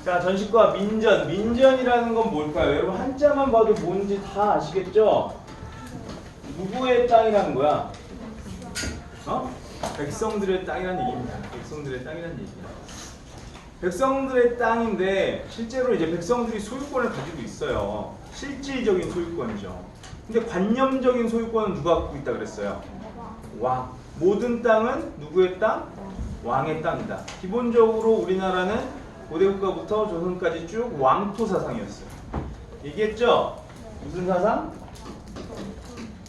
자, 전시과 민전. 민전이라는 건 뭘까요? 여러분 한자만 봐도 뭔지 다 아시겠죠? 누구의 땅이라는 거야? 어? 백성들의 땅이라는 얘기입니다. 백성들의 땅이라는 얘기야. 백성들의 땅인데 실제로 이제 백성들이 소유권을 가지고 있어요. 실질적인 소유권이죠. 근데 관념적인 소유권은 누가 갖고 있다 그랬어요? 왕. 모든 땅은 누구의 땅? 왕의 땅이다. 기본적으로 우리나라는 고대국가부터 조선까지 쭉 왕토 사상이었어요. 얘기했죠? 무슨 사상?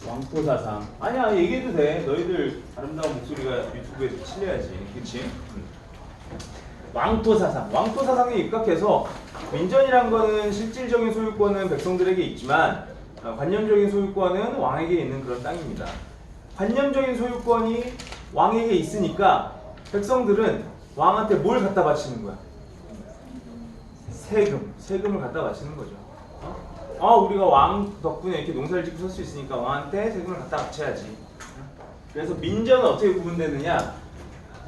왕토 사상. 아니야, 얘기해도 돼. 너희들 아름다운 목소리가 유튜브에 실려야지. 그치? 왕토 사상. 왕토 사상에 입각해서 민전이란 거는 실질적인 소유권은 백성들에게 있지만 관념적인 소유권은 왕에게 있는 그런 땅입니다. 관념적인 소유권이 왕에게 있으니까 백성들은 왕한테 뭘 갖다 바치는 거야? 세금을 갖다 바치는 거죠. 우리가 왕 덕분에 이렇게 농사를 짓고 살 수 있으니까 왕한테 세금을 갖다 바쳐야지. 그래서 민전은 어떻게 구분되느냐?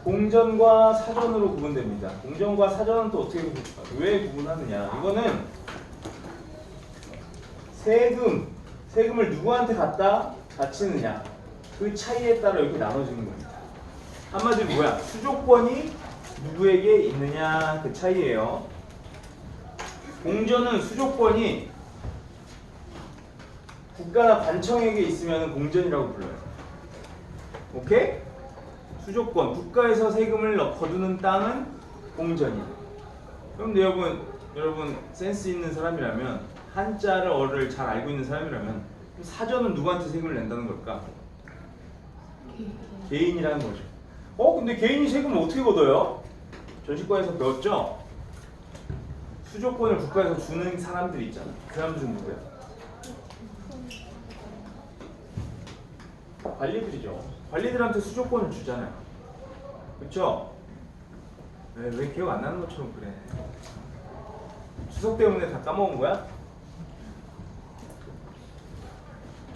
공전과 사전으로 구분됩니다. 공전과 사전은 또 어떻게 왜 구분하느냐? 이거는 세금을 누구한테 갖다 바치느냐 그 차이에 따라 이렇게 나눠지는 겁니다. 한마디로 뭐야? 수조권이 누구에게 있느냐 그 차이예요. 공전은 수조권이 국가나 관청에게 있으면 공전이라고 불러요. 오케이? 수조권, 국가에서 세금을 거두는 땅은 공전이에요. 그럼 여러분 센스 있는 사람이라면 한자를 잘 알고 있는 사람이라면 사전은 누구한테 세금을 낸다는 걸까? 개인이라는 거죠. 근데 개인이 세금을 어떻게 걷어요? 전시과에서 배웠죠? 수조권을 국가에서 주는 사람들이 있잖아. 그 사람들은 누구야? 관리들이죠. 관리들한테 수조권을 주잖아요. 그쵸? 왜 기억 안 나는 것처럼 그래? 추석 때문에 다 까먹은 거야?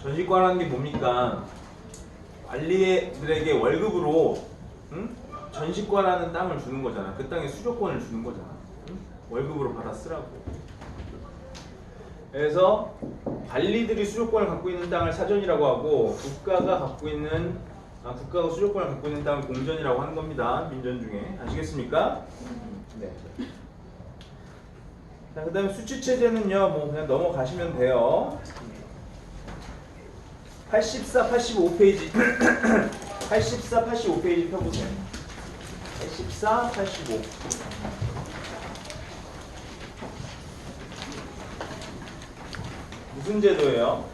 전시과라는 게 뭡니까? 관리들에게 월급으로 전시과라는 땅을 주는 거잖아. 그 땅에 수조권을 주는 거잖아. 월급으로 받아 쓰라고. 그래서 관리들이 수조권을 갖고 있는 땅을 사전이라고 하고 국가가 수조권을 갖고 있는 땅을 공전이라고 하는 겁니다. 민전 중에. 아시겠습니까? 네. 자, 그 다음에 수치체제는요, 그냥 넘어가시면 돼요. 84, 85페이지. 84, 85페이지 펴보세요. 84, 85. 무슨 제도예요?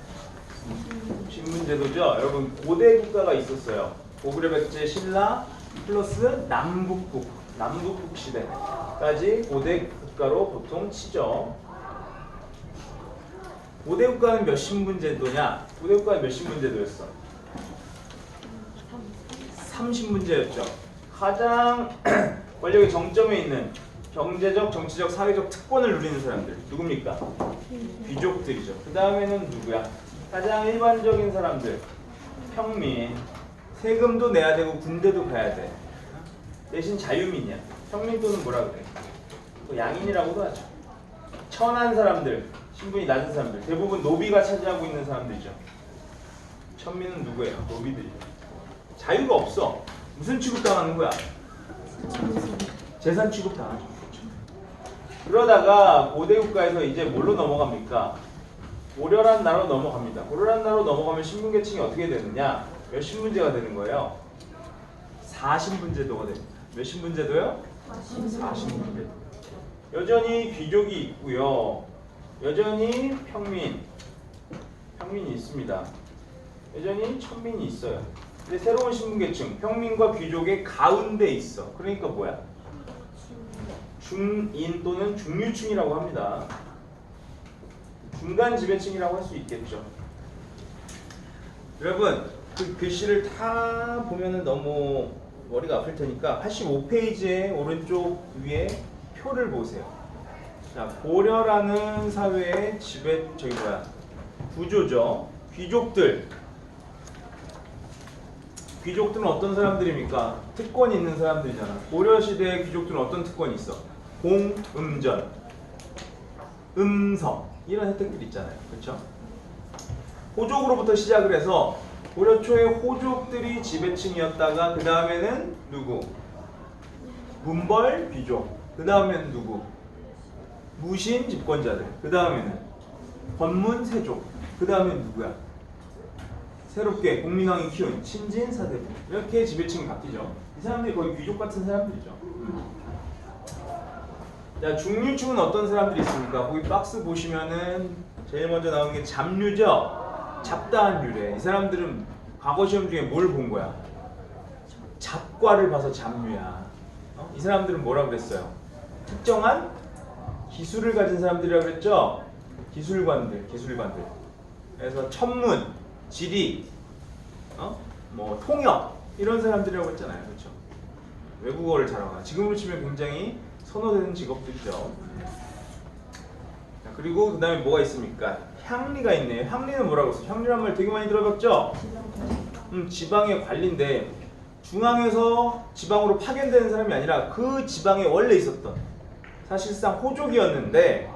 신분제도죠. 여러분 고대 국가가 있었어요. 고구려 백제 신라 플러스 남북국 시대까지 고대 국가로 보통 치죠. 고대 국가는 몇 신분제도냐? 고대 국가는 몇 신분제도였어? 3신분제였죠. 가장 권력의 정점에 있는 경제적, 정치적, 사회적 특권을 누리는 사람들 누굽니까? 귀족들이죠. 그 다음에는 누구야? 가장 일반적인 사람들 평민. 세금도 내야 되고 군대도 가야 돼. 대신 자유민이야. 평민 또는 뭐라 그래? 양인이라고도 하죠. 천한 사람들, 신분이 낮은 사람들, 대부분 노비가 차지하고 있는 사람들이죠. 천민은 누구예요? 노비들이죠. 자유가 없어. 무슨 취급당하는 거야? 재산 취급당하죠. 그러다가 고대 국가에서 이제 뭘로 넘어갑니까? 고려란 나라로 넘어갑니다. 고려란 나라로 넘어가면 신분계층이 어떻게 되느냐? 몇 신분제가 되는 거예요? 4신분제도가 됩니다. 몇 신분제도요? 4신분제도. 여전히 귀족이 있고요. 여전히 평민이 있습니다. 여전히 천민이 있어요. 근데 새로운 신분계층, 평민과 귀족의 가운데 있어. 그러니까 뭐야? 중인 또는 중류층이라고 합니다. 중간 지배층이라고 할 수 있겠죠. 여러분 그 글씨를 다 보면은 너무 머리가 아플 테니까 85페이지의 오른쪽 위에 표를 보세요. 자, 고려라는 사회의 구조죠. 귀족들은 어떤 사람들입니까? 특권이 있는 사람들이잖아. 고려 시대의 귀족들은 어떤 특권이 있어? 공음전, 음성 이런 혜택들이 있잖아요. 그렇죠? 호족으로부터 시작을 해서 고려 초에 호족들이 지배층이었다가 그 다음에는 누구? 문벌 귀족. 그 다음에는 누구? 무신 집권자들. 그 다음에는 권문 세족. 그 다음에는 누구야? 새롭게 국민왕이 키운 신진 사대부. 이렇게 지배층이 바뀌죠. 이 사람들이 거의 귀족 같은 사람들이죠. 자, 중류층은 어떤 사람들이 있습니까? 거기 박스 보시면은 제일 먼저 나오는 게 잡류죠. 잡다한 유래. 이 사람들은 과거 시험 중에 뭘 본 거야? 잡과를 봐서 잡류야. 이 사람들은 뭐라고 그랬어요? 특정한 기술을 가진 사람들이라고 그랬죠? 기술관들. 그래서 천문, 지리, 뭐 통역 이런 사람들이라고 했잖아요. 그렇죠? 외국어를 잘하거나 지금으로 치면 굉장히 선호되는 직업들이죠. 자, 그리고 그 다음에 뭐가 있습니까? 향리가 있네요. 향리는 뭐라고 했어요? 향리란 말 되게 많이 들어봤죠? 지방의 관리인데 중앙에서 지방으로 파견되는 사람이 아니라 그 지방에 원래 있었던 사실상 호족이었는데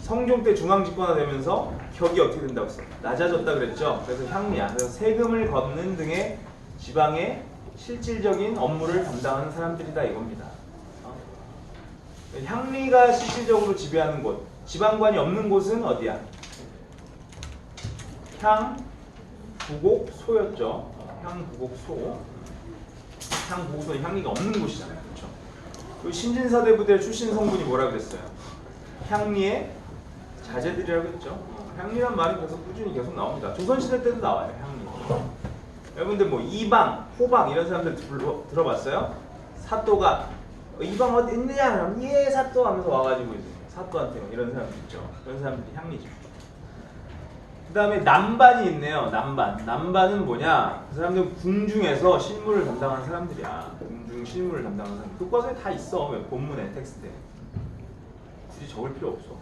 성종 때 중앙 집권화되면서 격이 어떻게 된다고 했어요? 낮아졌다 그랬죠? 그래서 향리야. 그래서 세금을 걷는 등의 지방의 실질적인 업무를 담당하는 사람들이다 이겁니다. 향리가 실질적으로 지배하는 곳, 지방관이 없는 곳은 어디야? 향부곡소였죠. 향부곡소. 향부곡소는 향리가 없는 곳이잖아요. 그렇죠? 그 신진사대부대 출신 성분이 뭐라 그랬어요? 향리의 자제들이라고 했죠. 향리란 말이 꾸준히 계속 나옵니다. 조선시대 때도 나와요. 향리. 여러분들 뭐 이방, 호방 이런 사람들 들어봤어요? 사또가 이방 어디 있느냐? 그럼 예 사또 하면서 와가지고 이제 사또한테 이런 사람들 있죠. 그런 사람들이 향리죠. 그 다음에 남반이 있네요. 남반은 뭐냐? 그 사람들은 궁중에서 실무를 담당하는 사람들이야. 궁중 실무를 담당하는 사람들. 교과서에 다 있어. 본문에 텍스트에. 굳이 적을 필요 없어.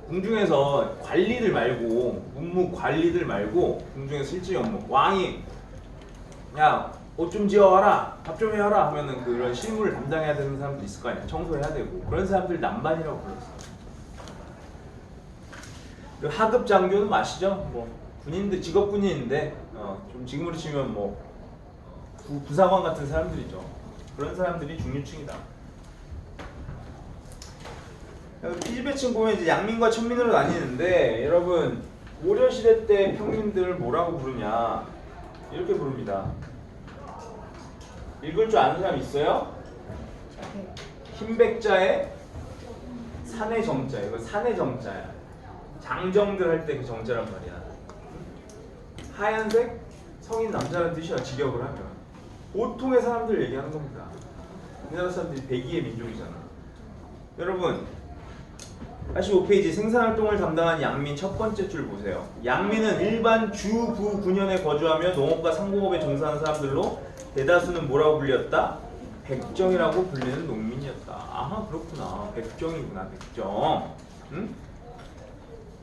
궁중에서 관리들 말고 문무 관리들 말고 궁중에서 실질 업무 왕이 야 옷 좀 지어와라 밥 좀 해와라 하면은 그런 실무를 담당해야 되는 사람도 있을 거 아니야. 청소해야 되고 그런 사람들 남반이라고 불렀어. 그 하급 장교는 아시죠? 뭐 군인들 직업 군인인데 좀 지금으로 치면 뭐 부사관 같은 사람들이죠. 그런 사람들이 중류층이다. 피지배층 보면 이제 양민과 천민으로 나뉘는데 여러분 고려시대 때 평민들을 뭐라고 부르냐 이렇게 부릅니다. 읽을 줄 아는 사람 있어요? 흰백자에 산의 정자. 이거 산의 정자야. 장정들 할 때 그 정자란 말이야. 하얀색 성인 남자라는 뜻이야. 직역을 하면 보통의 사람들 얘기하는 겁니다. 우리나라 사람들이 백이의 민족이잖아. 여러분 85페이지 생산활동을 담당한 양민 첫 번째 줄 보세요. 양민은 일반 주부 군현에 거주하며 농업과 상공업에 종사하는 사람들로 대다수는 뭐라고 불렸다? 백정이라고 불리는 농민이었다. 아하 그렇구나. 백정이구나. 백정. 응?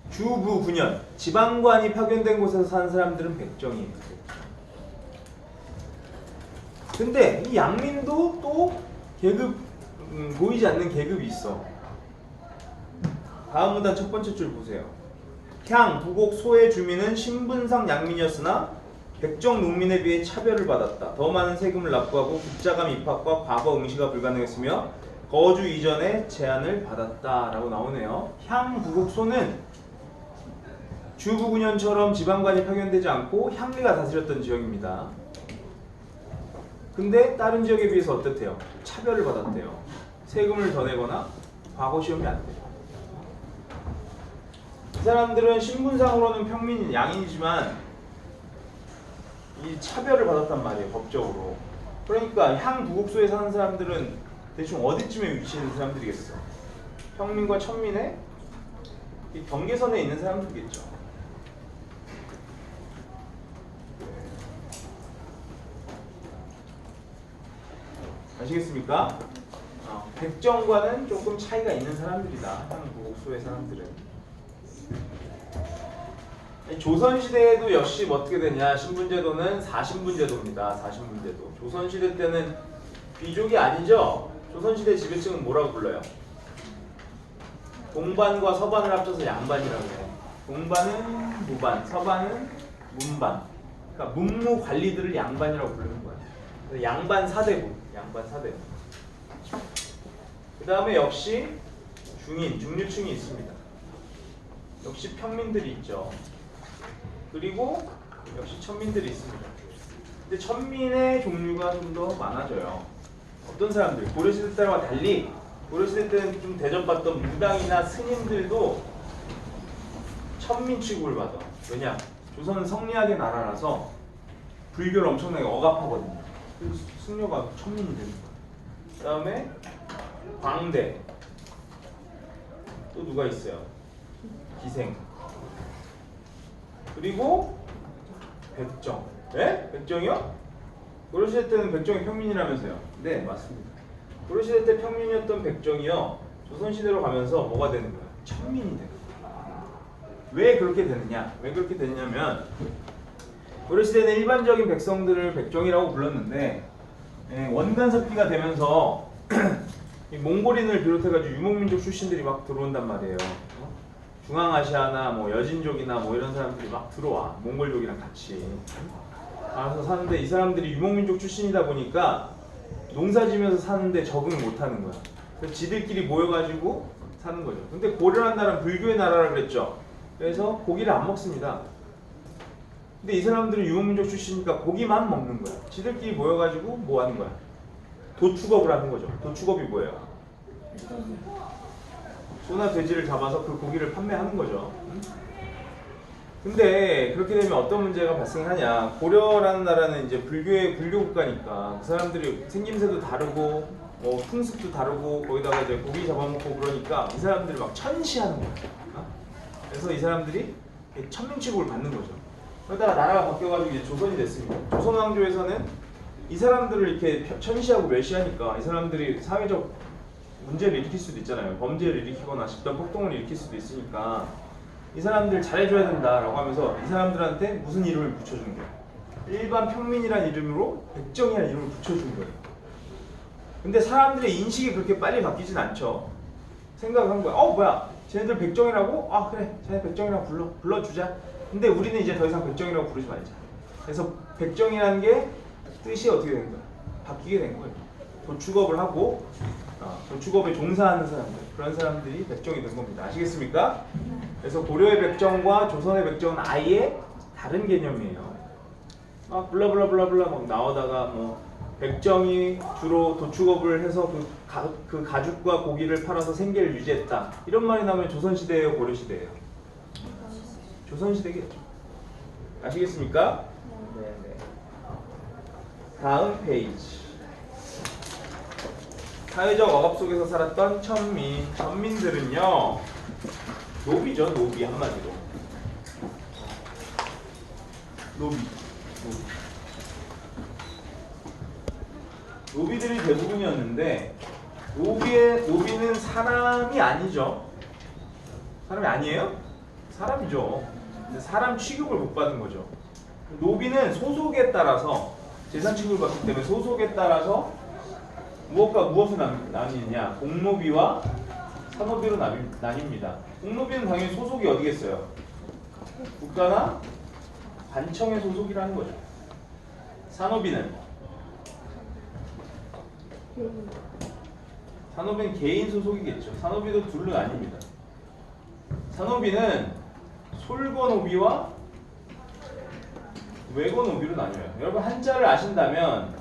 주부 군현 지방관이 파견된 곳에서 사는 사람들은 백정이에요. 근데 이 양민도 또 계급 보이지 않는 계급이 있어. 다음 문단 첫 번째 줄 보세요. 향, 부곡, 소의 주민은 신분상 양민이었으나 백정 농민에 비해 차별을 받았다. 더 많은 세금을 납부하고 국자감 입학과 과거 응시가 불가능했으며 거주 이전에 제한을 받았다 라고 나오네요. 향, 부곡, 소는 주부군현처럼 지방관이 파견되지 않고 향리가 다스렸던 지역입니다. 근데 다른 지역에 비해서 어떻대요? 차별을 받았대요. 세금을 더 내거나 과거 시험이 안 돼요. 이 사람들은 신분상으로는 평민 양인이지만 이 차별을 받았단 말이에요. 법적으로. 그러니까 향부곡소에 사는 사람들은 대충 어디쯤에 위치하는 사람들이겠어? 평민과 천민의 이 경계선에 있는 사람들이겠죠. 아시겠습니까? 백정과는 조금 차이가 있는 사람들이다. 향부곡소의 사람들은. 조선시대에도 역시 어떻게 되냐? 신분제도는 4신분제도입니다. 4신분제도. 조선시대 때는 귀족이 아니죠? 조선시대 지배층은 뭐라고 불러요? 동반과 서반을 합쳐서 양반이라고 해요. 동반은 무반, 서반은 문반. 그러니까 문무 관리들을 양반이라고 부르는 거예요. 그래서 양반 사대부, 양반 사대부. 그 다음에 역시 중인, 중류층이 있습니다. 역시 평민들이 있죠. 그리고 역시 천민들이 있습니다. 근데 천민의 종류가 좀 더 많아져요. 어떤 사람들, 고려시대 때와 달리 고려시대 때는 좀 대접받던 무당이나 스님들도 천민 취급을 받아. 왜냐? 조선은 성리학의 나라라서 불교를 엄청나게 억압하거든요. 그래서 승려가 천민이 되는 거예요. 그 다음에 광대. 또 누가 있어요? 기생. 그리고 백정. 네? 백정이요? 고려시대 때는 백정이 평민이라면서요? 네, 맞습니다. 고려시대 때 평민이었던 백정이요, 조선시대로 가면서 뭐가 되는 거예요? 천민이 되는 거예요. 왜 그렇게 되느냐? 왜 그렇게 되느냐면 고려시대는 일반적인 백성들을 백정이라고 불렀는데 원간섭기가 되면서 이 몽골인을 비롯해가지고 유목민족 출신들이 막 들어온단 말이에요. 중앙아시아나 뭐 여진족이나 뭐 이런 사람들이 막 들어와. 몽골족이랑 같이. 가서 사는데 이 사람들이 유목민족 출신이다 보니까 농사지면서 사는데 적응을 못하는 거야. 그래서 지들끼리 모여가지고 사는 거죠. 근데 고려라는 나라는 불교의 나라라 그랬죠. 그래서 고기를 안 먹습니다. 근데 이 사람들은 유목민족 출신이니까 고기만 먹는 거야. 지들끼리 모여가지고 뭐 하는 거야? 도축업을 하는 거죠. 도축업이 뭐예요? 소나 돼지를 잡아서 그 고기를 판매하는 거죠. 근데 그렇게 되면 어떤 문제가 발생하냐? 고려라는 나라는 이제 불교 국가니까 그 사람들이 생김새도 다르고 뭐 풍습도 다르고 거기다가 이제 고기 잡아먹고 그러니까 이 사람들이 막 천시하는 거예요. 그래서 이 사람들이 천민 취급을 받는 거죠. 그러다가 나라가 바뀌어가지고 이제 조선이 됐습니다. 조선 왕조에서는 이 사람들을 이렇게 천시하고 멸시하니까 이 사람들이 사회적 문제를 일으킬 수도 있잖아요. 범죄를 일으키거나 집단 폭동을 일으킬 수도 있으니까 이 사람들 잘해줘야 된다라고 하면서 이 사람들한테 무슨 이름을 붙여주는 거예요? 일반 평민이라는 이름으로 백정이라는 이름을 붙여준 거예요. 근데 사람들의 인식이 그렇게 빨리 바뀌진 않죠. 생각한 거야. 뭐야? 쟤네들 백정이라고? 아 그래, 쟤네 백정이라고 불러주자. 근데 우리는 이제 더 이상 백정이라고 부르지 말자. 그래서 백정이라는 게 뜻이 어떻게 된 거야? 바뀌게 된 거예요. 도축업을 하고 도축업에 종사하는 사람들, 그런 사람들이 백정이 된 겁니다. 아시겠습니까? 그래서 고려의 백정과 조선의 백정은 아예 다른 개념이에요. 블라블라블라블라 막 나오다가 뭐 백정이 주로 도축업을 해서 그 가죽과 고기를 팔아서 생계를 유지했다. 이런 말이 나오면 조선시대예요, 고려시대예요? 조선시대겠죠. 아시겠습니까? 네네. 다음 페이지. 사회적 억압 속에서 살았던 천민. 천민들은요, 노비죠, 노비 한마디로. 노비. 노비들이 대부분이었는데 노비는 사람이 아니죠. 사람이 아니에요? 사람이죠. 근데 사람 취급을 못 받은 거죠. 노비는 소속에 따라서 재산 취급을 받기 때문에 소속에 따라서 무엇과 무엇을 나뉘느냐? 공노비와 산노비로 나뉩니다. 공노비는 당연히 소속이 어디겠어요? 국가나 관청의 소속이라는 거죠. 산노비는 개인 소속이겠죠. 산노비도 둘로 나뉩니다. 산노비는 솔거노비와 외거노비로 나뉘어요. 여러분 한자를 아신다면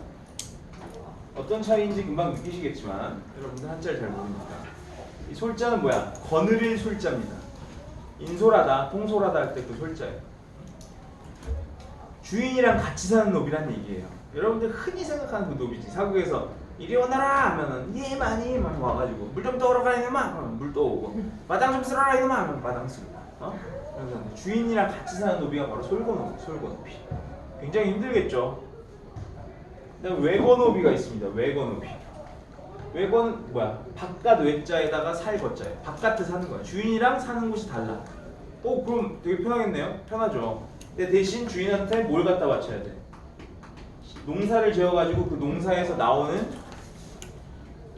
어떤 차이인지 금방 느끼시겠지만 여러분들 한자를 잘 모릅니다. 이 솔자는 뭐야? 거느릴 솔자입니다. 인솔하다, 통솔하다 할 때 그 솔자예요. 주인이랑 같이 사는 노비란 얘기예요. 여러분들 흔히 생각하는 그 노비지. 사국에서 이리 오너라 하면은 예 많이 막 와가지고 물 좀 떠오러 가 이놈아 그러면 물 떠오고 마당 좀 쓸어라 이놈아 하면 마당 쓰고 그래서 주인이랑 같이 사는 노비가 바로 솔거노비. 굉장히 힘들겠죠. 그다음에 외거노비가 있습니다. 외거노비. 외거는 뭐야? 바깥 외자에다가 살 거자예요. 바깥에 사는 거야. 주인이랑 사는 곳이 달라. 그럼 되게 편하겠네요. 편하죠. 근데 대신 주인한테 뭘 갖다 바쳐야 돼? 농사를 지어가지고 그 농사에서 나오는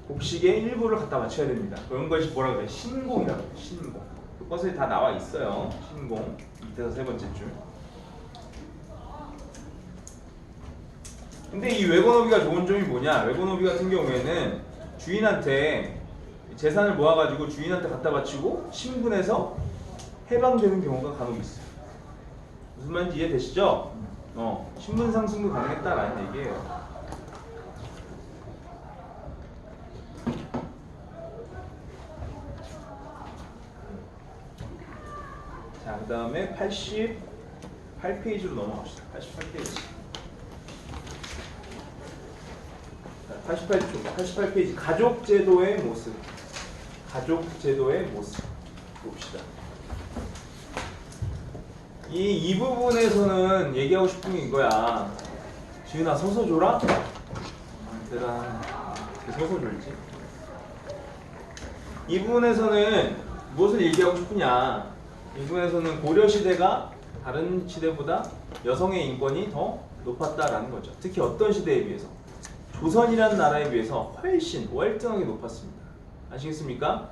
곡식의 일부를 갖다 맞춰야 됩니다. 그런 것이 뭐라 그래? 신공이라고 해요. 신공. 그 버스에 다 나와 있어요. 신공. 밑에서 세 번째 줄. 근데 이 외건오비가 좋은 점이 뭐냐? 외건오비 같은 경우에는 주인한테 재산을 모아가지고 주인한테 갖다 바치고 신분에서 해방되는 경우가 간혹 있어요. 무슨 말인지 이해되시죠? 신분 상승도 가능했다라는 얘기예요. 자, 그 다음에 88페이지로 넘어갑시다. 88페이지. 88페이지. 가족제도의 모습. 가족제도의 모습. 봅시다. 이 부분에서는 얘기하고 싶은 게 이거야. 지은아, 서서 줘라? 대단. 서서 줄지? 이 부분에서는 무엇을 얘기하고 싶으냐? 이 부분에서는 고려시대가 다른 시대보다 여성의 인권이 더 높았다라는 거죠. 특히 어떤 시대에 비해서? 조선이라는 나라에 비해서 훨씬 월등하게 높았습니다. 아시겠습니까?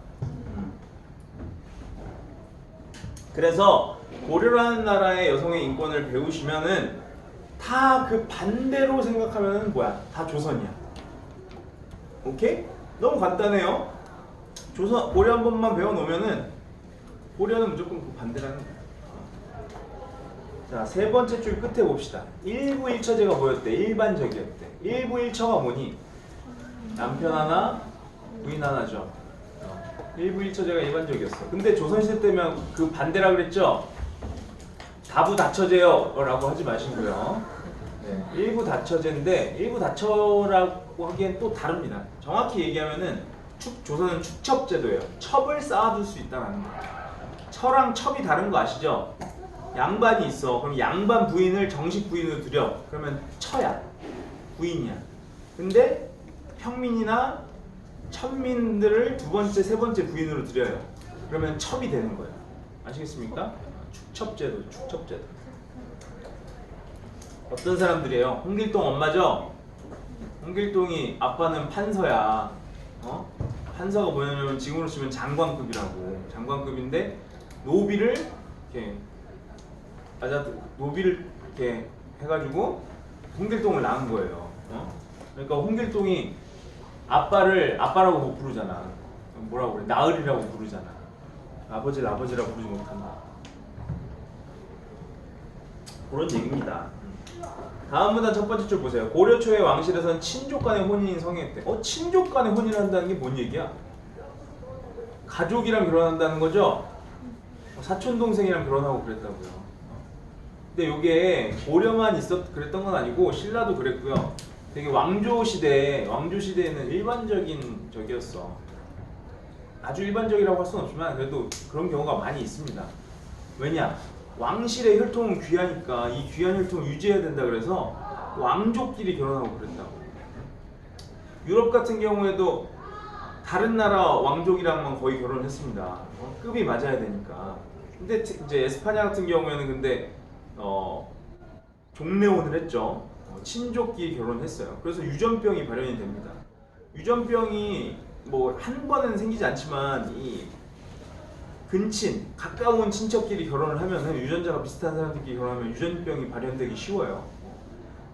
그래서 고려라는 나라의 여성의 인권을 배우시면은 다 그 반대로 생각하면은 뭐야? 다 조선이야. 오케이? 너무 간단해요. 조선 고려 한 번만 배워놓으면은 고려는 무조건 그 반대라는 거야. 자, 세 번째 줄 끝에 봅시다. 일부일처제가 뭐였대? 일반적이었대. 일부일처가 뭐니? 남편 하나, 부인 하나죠. 일부일처제가 일반적이었어. 근데 조선시대 때면 그 반대라 그랬죠? 다부다처제요 라고 하지 마시고요. 네, 일부다처제인데 일부다처라고 하기엔 또 다릅니다. 정확히 얘기하면은 조선은 축첩제도예요. 첩을 쌓아둘 수 있다는 거예요. 처랑 첩이 다른 거 아시죠? 양반이 있어. 그럼 양반 부인을 정식 부인으로 들여. 그러면 처야. 부인이야. 근데 평민이나 천민들을 두 번째, 세 번째 부인으로 들여요. 그러면 첩이 되는 거예요. 아시겠습니까? 축첩제도, 축첩제도. 어떤 사람들이에요? 홍길동 엄마죠? 홍길동이 아빠는 판서야. 판서가 뭐냐면 지금으로 치면 장관급이라고. 장관급인데 노비를 이렇게 노비를 이렇게 해가지고 홍길동을 낳은 거예요. 그러니까 홍길동이 아빠를 아빠라고 못 부르잖아. 뭐라고 그래? 나으리라고 부르잖아. 아버지를 아버지라고 부르지 못한다. 그런 얘기입니다. 다음 문단 첫 번째 줄 보세요. 고려 초의 왕실에서는 친족 간의 혼인이 성행했대. 친족 간의 혼인을 한다는 게 뭔 얘기야? 가족이랑 결혼한다는 거죠? 사촌 동생이랑 결혼하고 그랬다고요. 근데 이게 고려만 그랬던 건 아니고 신라도 그랬고요. 되게 왕조 시대에는 일반적인 적이었어. 아주 일반적이라고 할 수는 없지만 그래도 그런 경우가 많이 있습니다. 왜냐? 왕실의 혈통은 귀하니까 이 귀한 혈통을 유지해야 된다 그래서 왕족끼리 결혼하고 그랬다고. 유럽 같은 경우에도 다른 나라 왕족이랑만 거의 결혼했습니다. 급이 맞아야 되니까. 근데 이제 에스파냐 같은 경우에는 근데 종례혼을 했죠. 친족끼리 결혼했어요. 그래서 유전병이 발현이 됩니다. 유전병이 뭐 한 번은 생기지 않지만 이 근친, 가까운 친척끼리 결혼을 하면은 유전자가 비슷한 사람들끼리 결혼하면 유전병이 발현되기 쉬워요.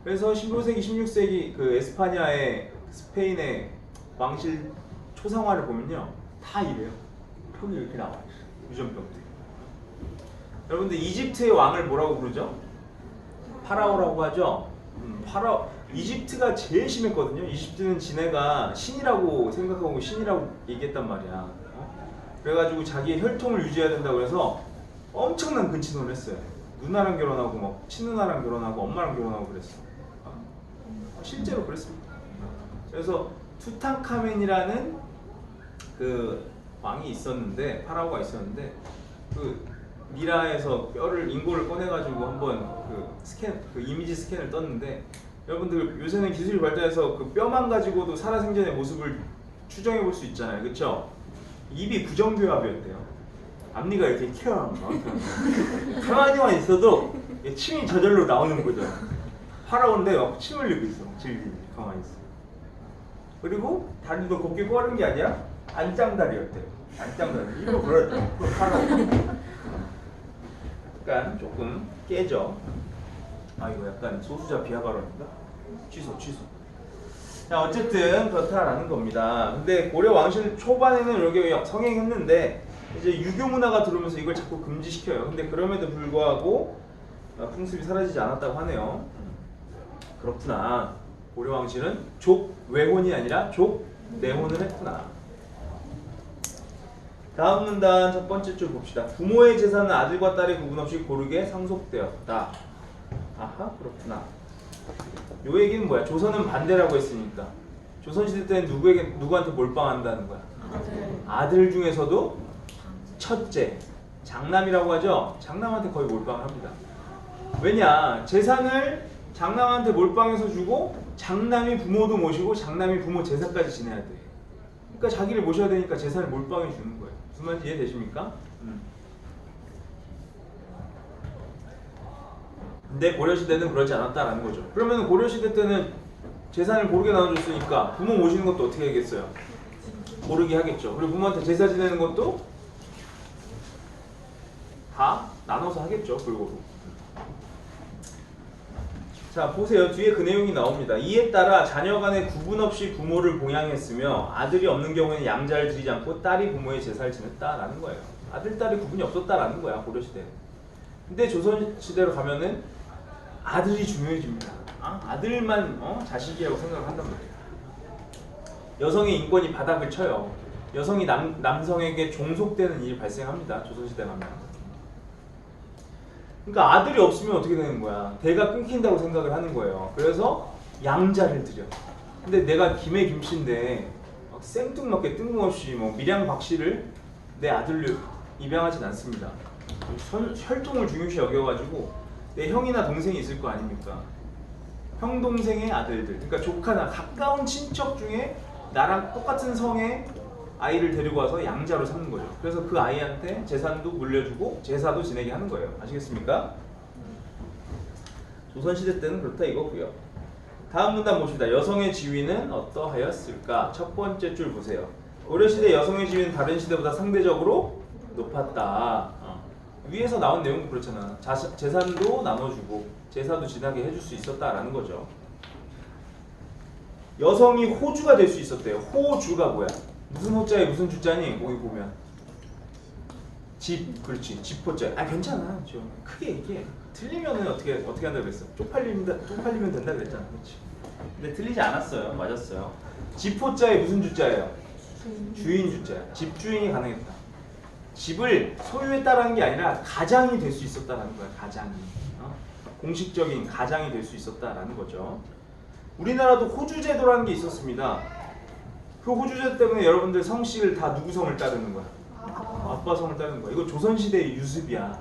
그래서 15세기, 16세기 그 에스파냐의 스페인의 왕실 초상화를 보면요, 다 이래요. 표이 이렇게 나와요. 유전병들이. 여러분들 이집트의 왕을 뭐라고 부르죠? 파라오라고 하죠. 이집트가 제일 심했거든요. 이집트는 지네가 신이라고 생각하고 신이라고 얘기했단 말이야. 그래가지고 자기의 혈통을 유지해야 된다고 해서 엄청난 근친혼을 했어요. 누나랑 결혼하고 막 친누나랑 결혼하고 엄마랑 결혼하고 그랬어. 실제로 그랬습니다. 그래서 투탕카멘이라는 그 왕이 있었는데, 파라오가 있었는데 그 미라에서 인고를 꺼내가지고 한번 그 이미지 스캔을 떴는데, 여러분들 요새는 기술이 발달해서 그 뼈만 가지고도 살아생전의 모습을 추정해 볼 수 있잖아요, 그렇죠? 입이 부정교합이었대요. 앞니가 이렇게 튀어나온 가만히만 있어도 침이 저절로 나오는 거죠. 파라오인데 막 침 흘리고 있어. 질질 가만히 있어. 그리고 다리도 곱게 꼬는 게 아니라 안짱다리였대요. 안짱다리. 이거 그럴 그거 하라고. 약간 조금 깨져. 아 이거 약간 소수자 비하 발언인가? 취소. 자 어쨌든 그렇다라는 겁니다. 근데 고려 왕실 초반에는 이렇게 성행했는데 이제 유교 문화가 들어오면서 이걸 자꾸 금지시켜요. 근데 그럼에도 불구하고 풍습이 사라지지 않았다고 하네요. 그렇구나. 고려 왕실은 족외혼이 아니라 족내혼을 했구나. 다음 문단 첫 번째 줄 봅시다. 부모의 재산은 아들과 딸의 구분 없이 고르게 상속되었다. 아하 그렇구나. 요 얘기는 뭐야? 조선은 반대라고 했으니까. 조선시대 때는 누구한테 몰빵한다는 거야? 아들 중에서도 첫째, 장남이라고 하죠? 장남한테 거의 몰빵을 합니다. 왜냐? 재산을 장남한테 몰빵해서 주고 장남이 부모도 모시고 장남이 부모 제사까지 지내야 돼. 그러니까 자기를 모셔야 되니까 재산을 몰빵해 주는 거예요. 무슨 말인지 이해되십니까? 근데 고려시대는 그러지 않았다라는 거죠. 그러면 고려시대 때는 재산을 고르게 나눠줬으니까 부모 모시는 것도 어떻게 하겠어요? 고르게 하겠죠. 그리고 부모한테 제사 지내는 것도 다 나눠서 하겠죠. 골고루. 자 보세요. 뒤에 그 내용이 나옵니다. 이에 따라 자녀 간에 구분 없이 부모를 봉양했으며 아들이 없는 경우에는 양자를 드리지 않고 딸이 부모의 제사를 지냈다라는 거예요. 아들, 딸이 구분이 없었다라는 거야. 고려시대는. 근데 조선시대로 가면은 아들이 중요해집니다. 아들만 자식이라고 생각을 한단 말이에요. 여성의 인권이 바닥을 쳐요. 여성이 남성에게 종속되는 일이 발생합니다. 조선시대 가면. 그러니까 아들이 없으면 어떻게 되는 거야? 대가 끊긴다고 생각을 하는 거예요. 그래서 양자를 드려. 근데 내가 김해 김씨인데 생뚱맞게 뜬금없이 밀양 박씨를 내 아들로 입양하진 않습니다. 혈통을 중요시 여겨가지고 내 형이나 동생이 있을 거 아닙니까? 형 동생의 아들들, 그러니까 조카나 가까운 친척 중에 나랑 똑같은 성의 아이를 데리고 와서 양자로 삼는 거죠. 그래서 그 아이한테 재산도 물려주고 제사도 지내게 하는 거예요. 아시겠습니까? 조선시대 때는 그렇다 이거고요. 다음 문단 봅시다. 여성의 지위는 어떠하였을까? 첫 번째 줄 보세요. 고려시대 여성의 지위는 다른 시대보다 상대적으로 높았다. 위에서 나온 내용도 그렇잖아. 재산도 나눠주고 제사도 지나게 해줄 수 있었다라는 거죠. 여성이 호주가 될 수 있었대요. 호주가 뭐야? 무슨 호자에 무슨 주자니? 거기 보면 집, 그렇지. 집호자. 괜찮아. 좀 크게 얘기해. 틀리면은 어떻게 한다 그랬어? 쪽팔리면 된다 그랬잖아. 그렇지. 근데 틀리지 않았어요. 맞았어요. 집호자에 무슨 주자예요? 주인 주자야. 집주인이 가능했다. 집을 소유했다라는 게 아니라 가장이 될 수 있었다라는 거야. 가장이. 공식적인 가장이 될 수 있었다라는 거죠. 우리나라도 호주제도라는 게 있었습니다. 그 호주제도 때문에 여러분들 성씨를 다 누구 성을 따르는 거야? 아빠 성을 따르는 거야. 이거 조선시대의 유습이야.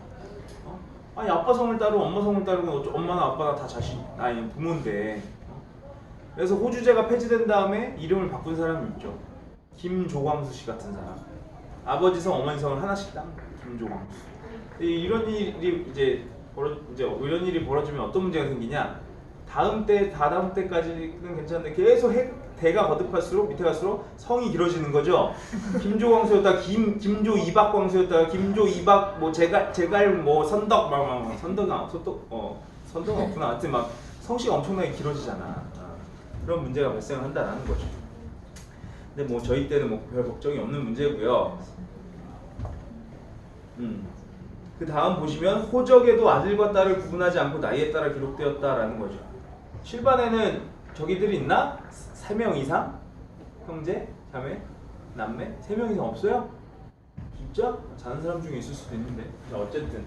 아니 아빠 성을 따르고 엄마 성을 따르면 엄마나 아빠나 다 부모인데. 그래서 호주제가 폐지된 다음에 이름을 바꾼 사람이 있죠. 김조광수 씨 같은 사람. 아버지 성, 어머니 성을 하나씩 딴 김조광수. 이런 일이 이런 일이 벌어지면 어떤 문제가 생기냐? 다다음 때까지는 괜찮은데 계속 대가 거듭할수록 밑에 갈수록 성이 길어지는 거죠. 김조광수였다 김조 이박광수였다 김조 이박 제갈 선덕 선덕은 없구나. 하여튼 성씨가 엄청나게 길어지잖아. 그런 문제가 발생한다는 거죠. 근데 저희 때는 별 걱정이 없는 문제고요. 그 다음 보시면 호적에도 아들과 딸을 구분하지 않고 나이에 따라 기록되었다라는 거죠. 실반에는 저기들이 있나? 3명 이상? 형제? 자매? 남매? 3명 이상 없어요? 진짜? 자는 사람 중에 있을 수도 있는데. 자, 어쨌든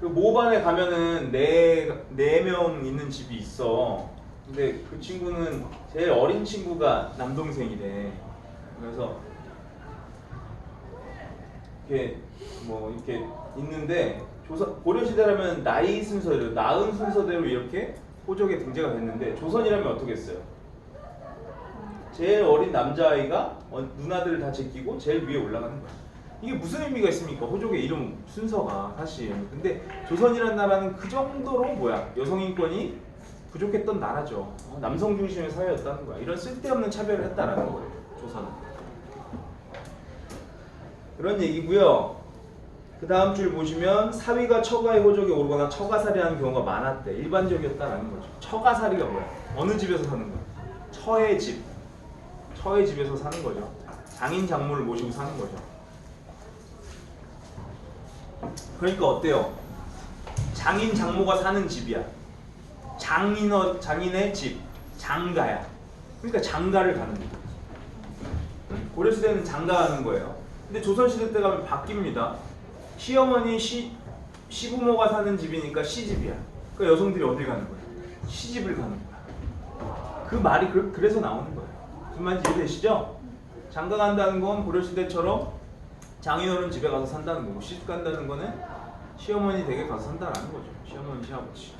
그 모반에 가면은 4명 있는 집이 있어. 근데 그 친구는 제일 어린 친구가 남동생이래. 그래서 이렇게 이렇게 있는데 고려시대라면 나이 순서대로 낳은 순서대로 이렇게 호적에 등재가 됐는데 조선이라면 어떻게 했어요? 제일 어린 남자아이가 누나들을 다 제끼고 제일 위에 올라가는 거야. 이게 무슨 의미가 있습니까? 호적의 이름 순서가 사실. 근데 조선이라는 나라는 그 정도로 여성 인권이 부족했던 나라죠. 남성 중심의 사회였다는 거야. 이런 쓸데없는 차별을 했다라는 거예요. 조선은. 그런 얘기고요. 그 다음 줄 보시면 사위가 처가의 호적에 오르거나 처가살이하는 경우가 많았대. 일반적이었다라는 거죠. 처가살이가 뭐야? 어느 집에서 사는 거야? 처의 집. 처의 집에서 사는 거죠. 장인 장모를 모시고 사는 거죠. 그러니까 어때요? 장인 장모가 사는 집이야. 장인의 집. 장가야. 그러니까 장가를 가는 거죠. 고려시대는 장가하는 거예요. 근데 조선시대 때 가면 바뀝니다. 시어머니, 시부모가 사는 집이니까 시집이야. 그러니까 여성들이 어딜 가는 거야? 시집을 가는 거야. 그 말이 그래서 나오는 거예요. 무슨 말인지 이해되시죠? 장가 간다는 건 고려시대처럼 장인어른 집에 가서 산다는 거고, 시집 간다는 거는 시어머니 댁에 가서 산다는 거죠. 시어머니, 시아버지.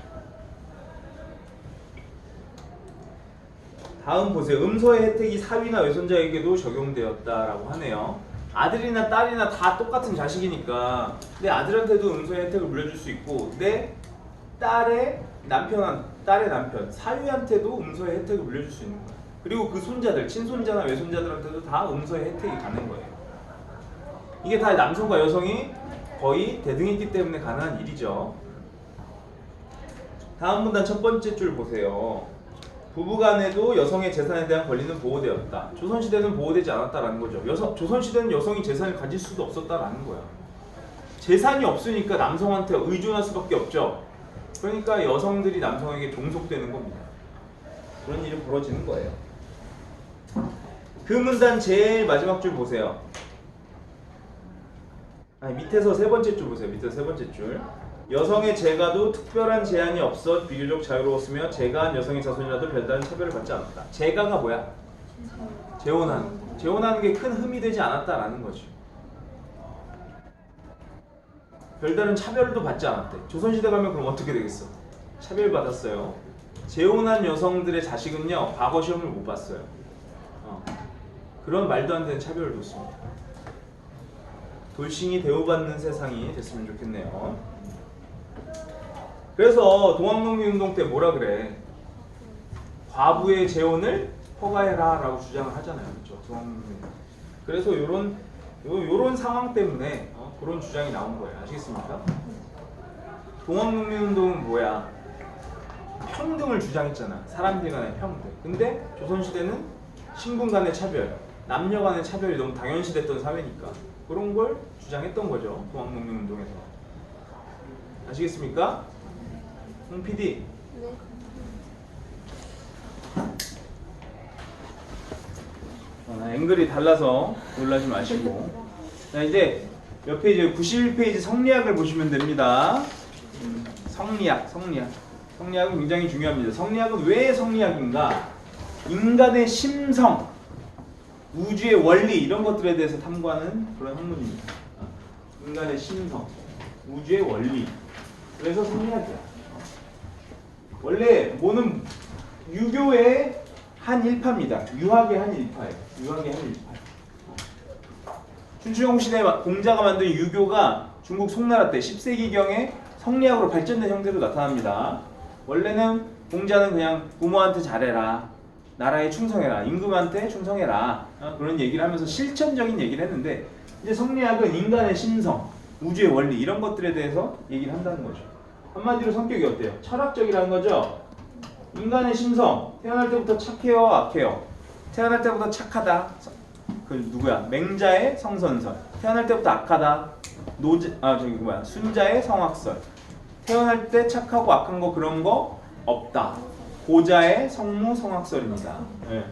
다음 보세요. 음서의 혜택이 사위나 외손자에게도 적용되었다라고 하네요. 아들이나 딸이나 다 똑같은 자식이니까 내 아들한테도 음서의 혜택을 물려줄 수 있고 내 딸의 남편, 사위한테도 음서의 혜택을 물려줄 수 있는 거야. 그리고 그 손자들, 친손자나 외손자들한테도 다 음서의 혜택이 가는 거예요. 이게 다 남성과 여성이 거의 대등했기 때문에 가능한 일이죠. 다음 문단 첫 번째 줄 보세요. 부부간에도 여성의 재산에 대한 권리는 보호되었다. 조선시대는 보호되지 않았다라는 거죠. 조선시대는 여성이 재산을 가질 수도 없었다라는 거야. 재산이 없으니까 남성한테 의존할 수밖에 없죠. 그러니까 여성들이 남성에게 종속되는 겁니다. 그런 일이 벌어지는 거예요. 그 문단 제일 마지막 줄 보세요. 밑에서 세 번째 줄 보세요. 밑에서 세 번째 줄. 여성의 재가도 특별한 제한이 없어 비교적 자유로웠으며 재가한 여성의 자손이라도 별다른 차별을 받지 않았다. 재가가 뭐야? 재혼하는 게 큰 흠이 되지 않았다라는 거지. 별다른 차별도 받지 않았대. 조선시대 가면 그럼 어떻게 되겠어? 차별받았어요. 재혼한 여성들의 자식은요 과거 시험을 못 봤어요. 그런 말도 안 되는 차별을 뒀습니다. 돌싱이 대우받는 세상이 됐으면 좋겠네요. 그래서 동학농민운동 때 뭐라 그래? 과부의 재혼을 허가해라 라고 주장을 하잖아요. 그렇죠? 동학농민. 그래서 요런 상황 때문에 그런 주장이 나온 거예요. 아시겠습니까? 동학농민운동은 뭐야? 평등을 주장했잖아. 사람들 간의 평등. 근데 조선시대는 신분 간의 차별, 남녀 간의 차별이 너무 당연시됐던 사회니까 그런 걸 주장했던 거죠. 동학농민운동에서. 아시겠습니까? 홍 PD. 네. 앵글이 달라서 놀라지 마시고. 자, 이제 몇 페이지? 91페이지 성리학을 보시면 됩니다. 성리학. 성리학은 굉장히 중요합니다. 성리학은 왜 성리학인가? 인간의 심성, 우주의 원리 이런 것들에 대해서 탐구하는 그런 학문입니다. 인간의 심성, 우주의 원리. 그래서 성리학이야. 원래 뭐는 유교의 한 일파입니다. 유학의 한 일파예요. 춘추용 시대 공자가 만든 유교가 중국 송나라 때 10세기경에 성리학으로 발전된 형태로 나타납니다. 원래는 공자는 그냥 부모한테 잘해라, 나라에 충성해라, 임금한테 충성해라 그런 얘기를 하면서 실천적인 얘기를 했는데 이제 성리학은 인간의 심성, 우주의 원리 이런 것들에 대해서 얘기를 한다는 거죠. 한마디로 성격이 어때요? 철학적이라는 거죠. 인간의 심성, 태어날 때부터 착해요, 악해요? 태어날 때부터 착하다. 그 누구야? 맹자의 성선설. 태어날 때부터 악하다. 순자의 성악설. 태어날 때 착하고 악한 거 그런 거 없다. 고자의 성무 성악설입니다. 네.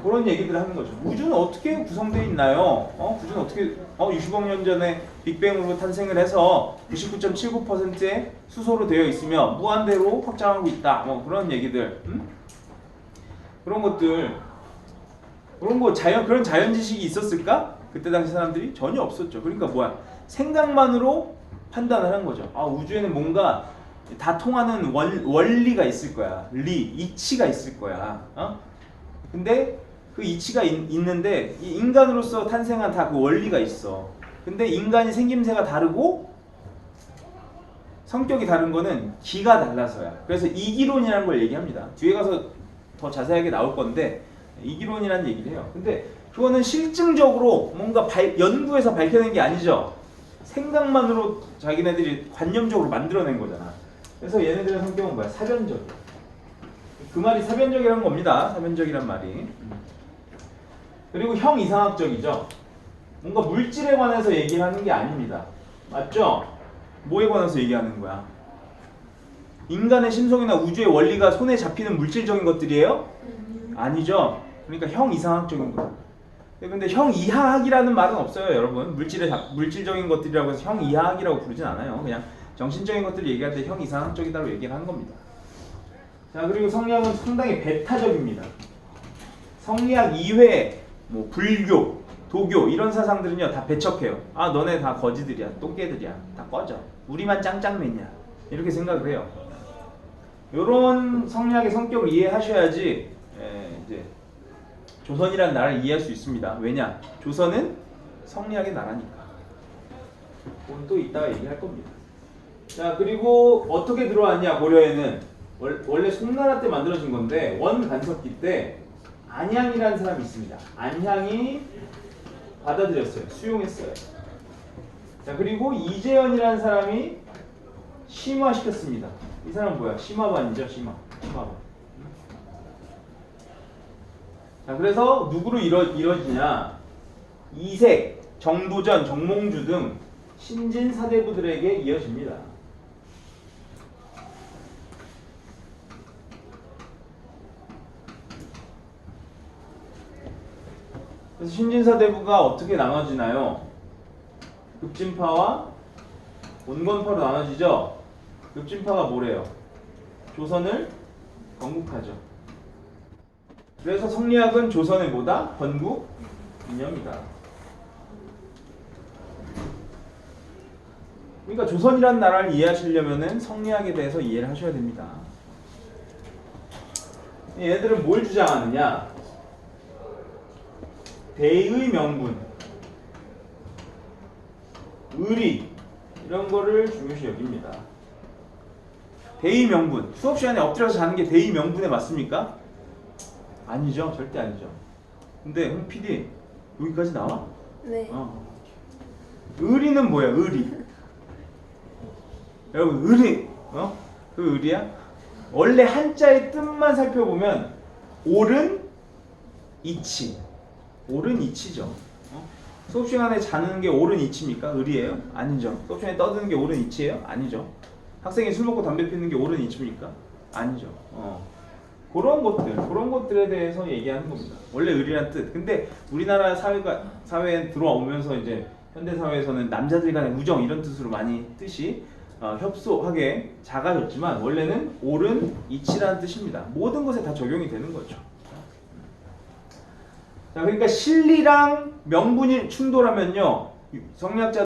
그런 얘기들을 하는 거죠. 우주는 어떻게 구성되어 있나요? 우주는 어떻게 60억 년 전에 빅뱅으로 탄생을 해서 99.79%의 수소로 되어 있으며 무한대로 확장하고 있다. 그런 얘기들. 그런 것들. 그런 자연 지식이 있었을까? 그때 당시 사람들이 전혀 없었죠. 그러니까 뭐야? 생각만으로 판단을 한 거죠. 우주에는 뭔가 다 통하는 원리가 있을 거야. 이치가 있을 거야. 근데 그 이치가 있는데 이 인간으로서 탄생한 다 그 원리가 있어. 근데 인간이 생김새가 다르고 성격이 다른 거는 기가 달라서야. 그래서 이기론이라는 걸 얘기합니다. 뒤에 가서 더 자세하게 나올 건데 이기론이라는 얘기를 해요. 근데 그거는 실증적으로 뭔가 연구해서 밝혀낸 게 아니죠. 생각만으로 자기네들이 관념적으로 만들어낸 거잖아. 그래서 얘네들의 성격은 뭐야? 사변적이야. 그 말이 사변적이라는 겁니다. 사변적이란 말이. 그리고 형이상학적이죠. 뭔가 물질에 관해서 얘기를 하는 게 아닙니다. 맞죠? 뭐에 관해서 얘기하는 거야? 인간의 심성이나 우주의 원리가 손에 잡히는 물질적인 것들이에요? 아니죠. 그러니까 형이상학적인 거예요. 근데 형이하학이라는 말은 없어요, 여러분. 물질적인 것들이라고 해서 형이하학이라고 부르진 않아요. 그냥 정신적인 것들을 얘기할 때 형이상학적이다라고 얘기를 하는 겁니다. 자, 그리고 성리학은 상당히 배타적입니다. 성리학 이외에 뭐 불교, 도교 이런 사상들은요 다 배척해요. 아, 너네 다 거지들이야, 똥개들이야, 다 꺼져. 우리만 짱짱맨이야. 이렇게 생각을 해요. 요런 성리학의 성격을 이해하셔야지 이제 조선이라는 나라를 이해할 수 있습니다. 왜냐? 조선은 성리학의 나라니까. 그건 또 이따가 얘기할 겁니다. 자, 그리고 어떻게 들어왔냐 고려에는 원래 송나라 때 만들어진 건데 원간섭기 때 안향이라는 사람이 있습니다. 안향이 받아들였어요. 수용했어요. 자, 그리고 이재현이라는 사람이 심화시켰습니다. 이 사람은 뭐야? 심화반이죠. 심화반. 자, 그래서 누구로 이뤄지냐? 이색, 정도전, 정몽주 등 신진 사대부들에게 이어집니다. 그래서 신진사대부가 어떻게 나눠지나요? 급진파와 온건파로 나눠지죠? 급진파가 뭐래요? 조선을 건국하죠. 그래서 성리학은 조선의 뭐다? 건국 이념이다. 그러니까 조선이라는 나라를 이해하시려면 성리학에 대해서 이해를 하셔야 됩니다. 얘네들은 뭘 주장하느냐? 대의 명분, 의리 이런 거를 중요시 여깁니다. 대의 명분, 수업 시간에 엎드려서 자는 게 대의 명분에 맞습니까? 아니죠, 절대 아니죠. 근데 홍 PD 여기까지 나와? 네. 의리는 뭐야? 의리. 여러분 의리, 그 의리야? 원래 한자의 뜻만 살펴보면 옳은 이치. 옳은 이치죠. 수업 시간에 자는 게 옳은 이치입니까? 의리예요? 아니죠. 수업 시간에 떠드는 게 옳은 이치예요? 아니죠. 학생이 술 먹고 담배 피우는 게 옳은 이치입니까? 아니죠. 그런 것들에 대해서 얘기하는 겁니다. 원래 의리란 뜻. 근데 우리나라 사회에 들어오면서 이제 현대 사회에서는 남자들 간의 우정 이런 뜻으로 많이 뜻이 협소하게 작아졌지만 원래는 옳은 이치라는 뜻입니다. 모든 것에 다 적용이 되는 거죠. 자, 그러니까 실리랑 명분이 충돌하면요, 성리학자